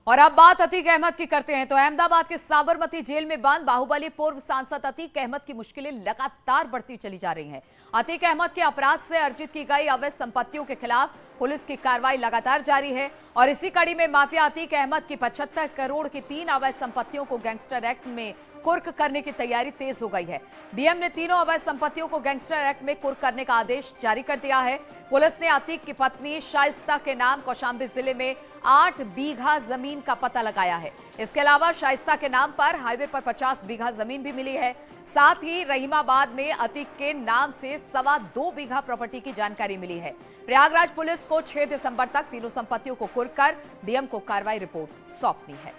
और अब बात अतीक अहमद की करते हैं तो अहमदाबाद के साबरमती जेल में बंद बाहुबली पूर्व सांसद अतीक अहमद की मुश्किलें लगातार बढ़ती चली जा रही हैं। अतीक अहमद के अपराध से अर्जित की गई अवैध संपत्तियों के खिलाफ पुलिस की कार्रवाई लगातार जारी है और इसी कड़ी में माफिया अतीक अहमद की 75 करोड़ की 3 अवैध संपत्तियों को गैंगस्टर एक्ट में कुर्क करने की तैयारी तेज हो गई है। डीएम ने तीनों अवैध संपत्तियों को गैंगस्टर एक्ट में कुर्क करने का आदेश जारी कर दिया है। पुलिस ने अतीक की पत्नी शाइस्ता के नाम कौशांबी जिले में 8 बीघा जमीन का पता लगाया है। इसके अलावा शाइस्ता के नाम पर हाईवे पर 50 बीघा जमीन भी मिली है। साथ ही रहीमाबाद में अतीक के नाम से 2.25 बीघा प्रॉपर्टी की जानकारी मिली है। प्रयागराज पुलिस को 6 दिसंबर तक तीनों संपत्तियों को कुर्क कर डीएम को कार्रवाई रिपोर्ट सौंपनी है।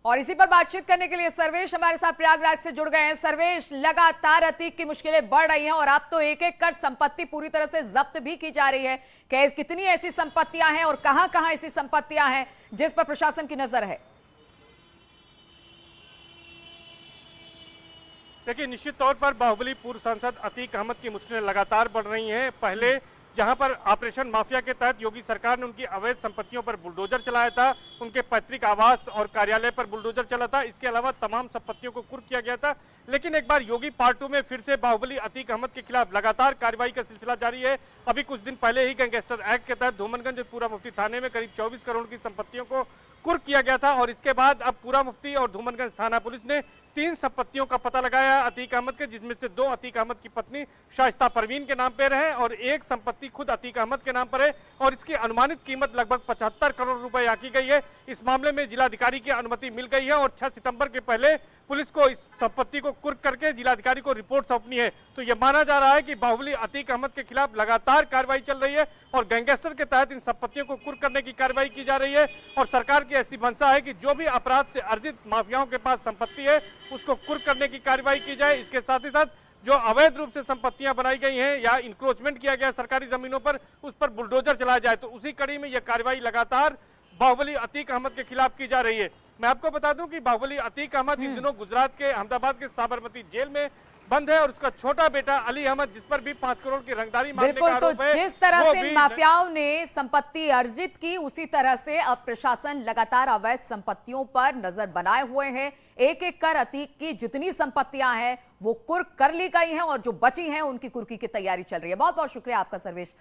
और इसी पर बातचीत करने के लिए सर्वेश हमारे साथ प्रयागराज से जुड़ गए हैं। सर्वेश, लगातार अतीक की मुश्किलें बढ़ रही हैं और अब तो एक एक कर संपत्ति पूरी तरह से जब्त भी की जा रही है। कितनी ऐसी संपत्तियां हैं और कहां-कहां ऐसी संपत्तियां हैं जिस पर प्रशासन की नजर है? देखिए, निश्चित तौर पर बाहुबली पूर्व सांसद अतीक अहमद की मुश्किलें लगातार बढ़ रही हैं। पहले जहां पर ऑपरेशन माफिया के तहत योगी सरकार ने उनकी अवैध संपत्तियों पर बुलडोजर चलाया था, उनके पैतृक आवास और कार्यालय पर बुलडोजर चला था, इसके अलावा तमाम संपत्तियों को कुर्क किया गया था। लेकिन एक बार योगी पार्ट 2 में फिर से बाहुबली अतीक अहमद के खिलाफ लगातार कार्रवाई का सिलसिला जारी है। अभी कुछ दिन पहले ही गैंगस्टर एक्ट के तहत धूमनगंज पूरा मुफ्ती थाने में करीब 24 करोड़ की संपत्तियों को कुर्क किया गया था और इसके बाद अब पूरा मुफ्ती और धूमनगंज थाना पुलिस ने 3 संपत्तियों का पता लगाया अतीक अहमद के, जिसमें से 2 अतीक अहमद की पत्नी शाइस्ता परवीन के नाम पर है और एक संपत्ति खुद अतीक अहमद के नाम पर है और इसकी अनुमानित कीमत लगभग 75 करोड़ रुपए आकी गई है। इस मामले में जिलाधिकारी की अनुमति मिल गई है और 6 सितंबर के पहले पुलिस को इस संपत्ति को कुर्क करके जिलाधिकारी को रिपोर्ट सौंपनी है। तो यह माना जा रहा है कि बाहुबली अतीक अहमद के खिलाफ लगातार कार्रवाई चल रही है और गैंगस्टर के तहत इन संपत्तियों को कुर्क करने की कार्रवाई की जा रही है और सरकार की ऐसी मंशा है कि जो भी अपराध से अर्जित माफियाओं के पास संपत्ति है उसको कुर्क करने की कार्रवाई की जाए। इसके साथ ही साथ जो अवैध रूप से संपत्तियां बनाई गई हैं या इंक्रोचमेंट किया गया सरकारी जमीनों पर, उस पर बुलडोजर चलाया जाए। तो उसी कड़ी में यह कार्रवाई लगातार बाहुबली अतीक अहमद के खिलाफ की जा रही है। मैं आपको बता दूं कि बाहुबली अतीक अहमद इन दिनों गुजरात के अहमदाबाद के साबरमती जेल में बंद है और उसका छोटा बेटा अली अहमद, जिस पर भी 5 करोड़ की रंगदारी मांगने का आरोप है। जिस तरह से माफियाओं ने संपत्ति अर्जित की, उसी तरह से अब प्रशासन लगातार अवैध संपत्तियों पर नजर बनाए हुए है। एक एक कर अतीक की जितनी संपत्तियां हैं वो कुर्क कर ली गई हैं और जो बची हैं उनकी कुर्की की तैयारी चल रही है। बहुत बहुत शुक्रिया आपका सर्वेश।